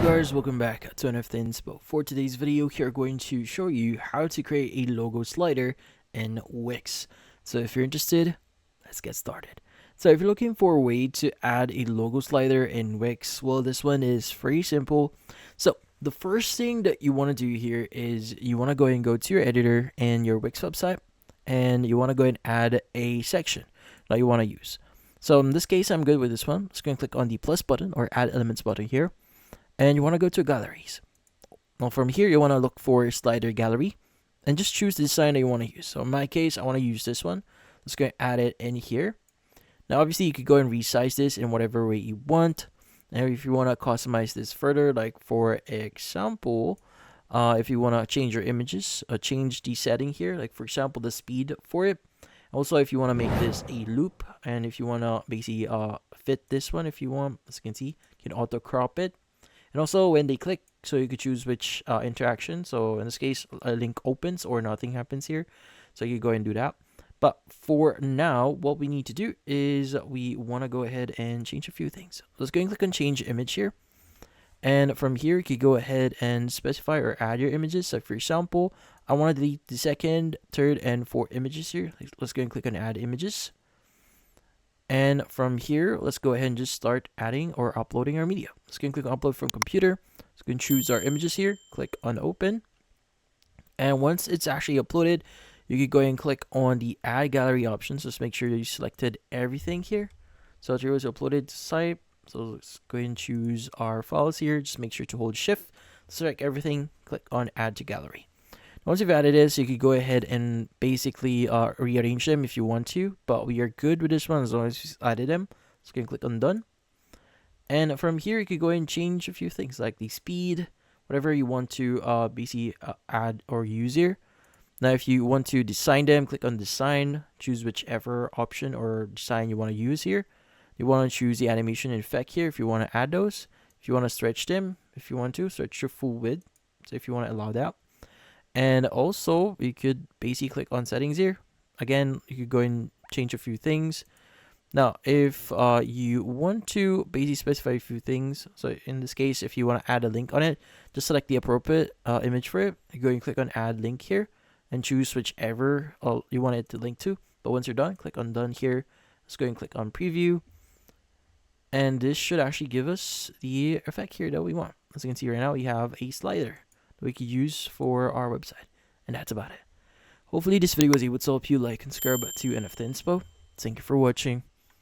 guys, welcome back to NFT Inspo. For today's video, here I'm going to show you how to create a logo slider in WIX. So if you're interested, let's get started. So if you're looking for a way to add a logo slider in WIX, well, this one is very simple. So the first thing that you want to do here is you want to go ahead and go to your editor and your WIX website, and you want to go ahead and add a section that you want to use. So in this case, I'm good with this one. Just going to click on the plus button or add elements button here. And you want to go to galleries. Now from here, you want to look for slider gallery and just choose the design that you want to use. So in my case, I want to use this one. Let's go add it in here. Now obviously you could go and resize this in whatever way you want. And if you want to customize this further, like for example, if you want to change your images, change the setting here, like for example, the speed for it. Also, if you want to make this a loop, and if you want to basically fit this one, if you want, as you can see, you can auto crop it. And also when they click, so you could choose which interaction. So in this case, a link opens or nothing happens here. So you go and do that. But for now, what we need to do is we want to go ahead and change a few things. Let's go and click on change image here. And from here, you can go ahead and specify or add your images. So for example, I want to delete the second, third, and fourth images here. Let's go and click on add images. And from here, let's go ahead and just start adding or uploading our media. Let's go and click on upload from computer. Let's go and choose our images here. Click on open. And once it's actually uploaded, you can go ahead and click on the add gallery options. Just make sure you selected everything here. So here was uploaded to site. So let's go ahead and choose our files here. Just make sure to hold shift, select everything, click on add to gallery. Once you've added this, you could go ahead and basically rearrange them if you want to, but we are good with this one as long as you added them. So you can click on done. And from here, you could go ahead and change a few things like the speed, whatever you want to basically add or use here. Now, if you want to design them, click on design, choose whichever option or design you want to use here. You want to choose the animation effect here if you want to add those. If you want to stretch them, if you want to, stretch to full width. So if you want to allow that. And also, you could basically click on settings here. Again, you could go and change a few things. Now, if you want to basically specify a few things, so in this case, if you want to add a link on it, just select the appropriate image for it. You go and click on add link here and choose whichever you want it to link to. But once you're done, click on done here. Let's go and click on preview. And this should actually give us the effect here that we want. As you can see right now, we have a slider that we could use for our website. And that's about it. Hopefully this video was able to help you. Like and subscribe to NFT Inspo. Thank you for watching.